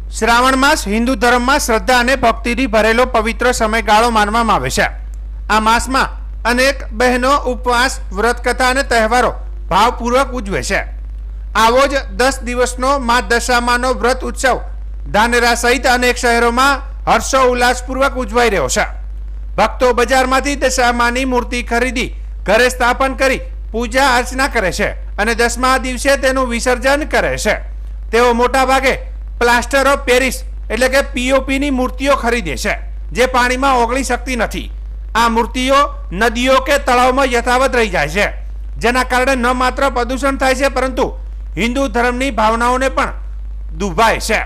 શ્રાવણ માસ હિન્દુ ધર્મમાં શ્રદ્ધા અને ભક્તિથી ભરેલો પવિત્ર સમયગાળો માનવામાં આવે છે। આ માસમાં અનેક બહેનો ઉપવાસ, વ્રત કથા અને તહેવારો ભાવપૂર્વક ઉજવે છે। આવો જ 10 દિવસનો મા દશામાનો વ્રત ઉત્સવ ધાનેરા સહિત અનેક શહેરોમાં હર્ષો ઉલ્લાસપૂર્વક ઉજવાઈ રહ્યો છે। ભક્તો બજારમાંથી દશામાની મૂર્તિ ખરીદી ઘરે સ્થાપન કરી પૂજા અર્ચના કરે છે અને 10મા દિવસે તેનું વિસર્જન કરે છે। તેઓ મોટાભાગે પ્લાસ્ટર ઓફ પેરિસ એટલે કે પીઓપીની મૂર્તિઓ ખરીદે છે, જે પાણીમાં ઓગળી શકતી નથી। આ મૂર્તિઓ નદીઓ કે તળાવમાં યથાવત રહી જાય છે, જેના કારણે ન માત્ર પ્રદૂષણ થાય છે પરંતુ હિન્દુ ધર્મની ભાવનાઓને પણ દુભાય છે।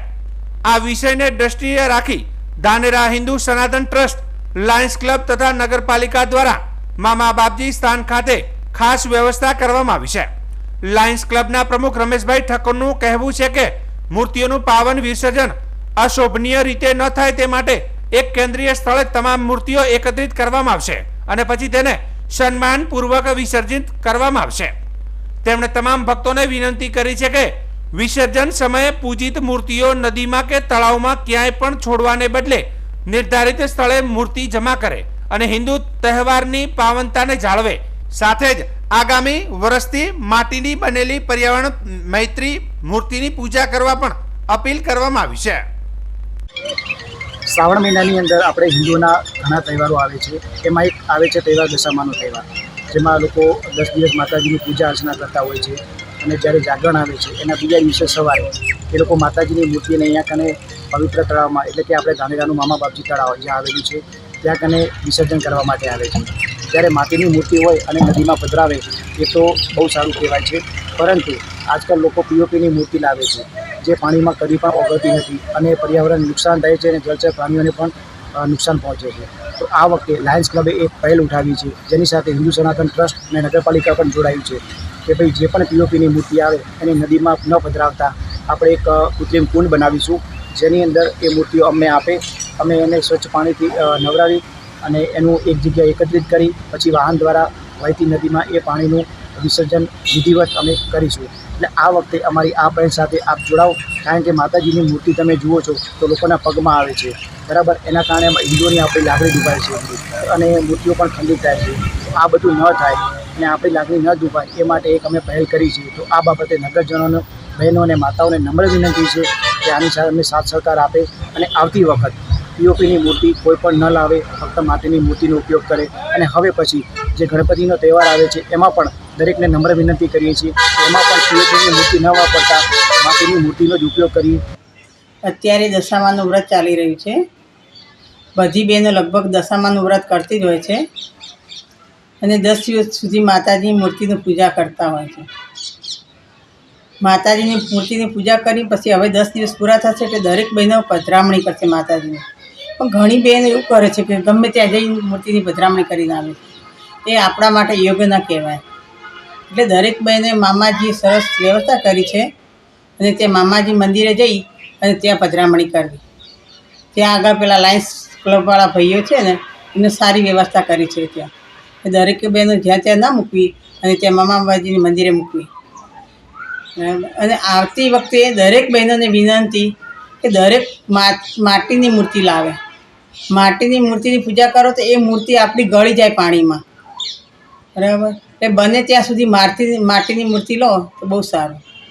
આ વિષયને દ્રષ્ટિએ રાખી ધાનેરા હિન્દુ સનાતન ટ્રસ્ટ, લાયન્સ ક્લબ તથા નગરપાલિકા દ્વારા મામા બાપજી સ્થાન ખાતે ખાસ વ્યવસ્થા કરવામાં આવી છે। લાયન્સ ક્લબના પ્રમુખ રમેશભાઈ ઠક્કરનું કહેવું છે કે મૂર્તિઓનું પાવન વિસર્જન અશોભનીય રીતે ન થાય તે માટે એક કેન્દ્રીય સ્થળે તમામ મૂર્તિઓ એકત્રિત કરવામાં આવશે અને પછી તેને સન્માનપૂર્વક વિસર્જિત કરવામાં આવશે। તેમણે તમામ ભક્તોને વિનંતી કરી છે કે વિસર્જન સમયે પૂજિત મૂર્તિઓ નદીમાં કે તળાવમાં ક્યાંય પણ છોડવાને બદલે નિર્ધારિત સ્થળે મૂર્તિ જમા કરે અને હિન્દુ તહેવારની પાવનતાને જાળવે। સાથે જ આગામી વર્ષથી માટીની બનેલી પર્યાવરણ મૈત્રી મૂર્તિની પૂજા કરવા પણ અપીલ કરવામાં આવી છે। શ્રાવણ મહિનાની અંદર આપણે હિન્દુઓના ઘણા તહેવારો આવે છે। એમાં એક આવે છે તહેવાર દશામાનો તહેવાર, જેમાં લોકો 10 દિવસ માતાજીની પૂજા અર્ચના કરતા હોય છે અને જ્યારે જાગરણ આવે છે એના બીજા દિવસે સવારે એ લોકો માતાજીની મૂર્તિને અહીંયા કને પવિત્ર તળાવમાં, એટલે કે આપણે ધાનેરાનું મામા બાપજી તળાવ જ્યાં આવેલું છે ત્યાં કને વિસર્જન કરવા માટે આવે છે। જ્યારે માટીની મૂર્તિ હોય અને નદીમાં પધરાવે એ તો બહુ સારું કહેવાય છે, પરંતુ આજકાલ લોકો પીઓપીની મૂર્તિ લાવે છે, જે પાણીમાં કદી પણ ઓગળતી નથી અને પર્યાવરણ નુકસાન થાય છે અને જળચર પ્રાણીઓને પણ નુકસાન પહોંચે છે। તો આ વખતે લાયન્સ ક્લબે એક પહેલ ઉઠાવી છે, જેની સાથે હિન્દુ સનાતન ટ્રસ્ટ અને નગરપાલિકા પણ જોડાયું છે કે ભાઈ જે પણ પીઓપીની મૂર્તિ આવે એને નદીમાં ન પધરાવતા આપણે એક કૃત્રિમ કુંડ બનાવીશું, જેની અંદર એ મૂર્તિઓ અમને આપે, અમે એને સ્વચ્છ પાણીથી નવરાવી અને એનું એક જગ્યાએ એકત્રિત કરી પછી વાહન દ્વારા વહેતી નદીમાં એ પાણીનું વિસર્જન વિધિવત અમે કરીશું। એટલે આ વખતે અમારી આ પહેલ સાથે આપ જોડાઓ, કારણ કે માતાજીની મૂર્તિ તમે જુઓ છો તો લોકોના પગમાં આવે છે, બરાબર। એના કારણે હિન્દુઓની આપણી લાગણી દુભાય છે અને મૂર્તિઓ પણ ખંડિત થાય છે। આ બધું ન થાય અને આપણી લાગણી ન દુભાય એ માટે એક અમે પહેલ કરી છે। તો આ બાબતે નગરજનોને, બહેનો અને માતાઓને નમ્ર વિનંતી છે કે આની સાથે અમને સાથ સહકાર આપે અને આવતી વખત પીઓપીની મૂર્તિ કોઈ પણ ન લાવે, ફક્ત માટીની મૂર્તિનો ઉપયોગ કરે। અને હવે પછી જે ગણપતિનો તહેવાર આવે છે એમાં પણ દરેકને નમ્ર વિનંતી કરીએ છીએ કે એમાં પણ પીઓપીની મૂર્તિ ન વાપરતા માટીની મૂર્તિનો જ ઉપયોગ કરીએ। અત્યારે દશામાનું વ્રત ચાલી રહ્યું છે। બધી બહેનો લગભગ દશામાનું વ્રત કરતી જ હોય છે અને 10 દિવસ સુધી માતાજીની મૂર્તિની પૂજા કરતા હોય છે। માતાજીની મૂર્તિની પૂજા કરી પછી હવે 10 દિવસ પૂરા થશે એટલે દરેક બહેનો પધરામણી કરશે માતાજીની। પણ ઘણી બહેનો એવું કરે છે કે ગમે ત્યાં જઈને મૂર્તિની પધરામણી કરીને આવે છે, એ આપણા માટે યોગ્ય ન કહેવાય। એટલે દરેક બહેને મામાજીએ સરસ વ્યવસ્થા કરી છે અને તે મામાજી મંદિરે જઈ અને ત્યાં પધરામણી કરવી। ત્યાં આગળ પેલા લાયન્સ ક્લબવાળા ભાઈઓ છે ને, એમને સારી વ્યવસ્થા કરી છે ત્યાં, દરેક બહેનો જ્યાં ત્યાં ના મૂકવી અને ત્યાં મામાજીની મંદિરે મૂકવી। અને આવતી વખતે દરેક બહેનોને વિનંતી કે દરેક માટીની મૂર્તિ લાવે। માટીની મૂર્તિની પૂજા કરો તો એ મૂર્તિ આપણી ગળી જાય પાણીમાં, બરાબર। એટલે બને ત્યાં સુધી માટીની મૂર્તિ લો તો બહુ સારું।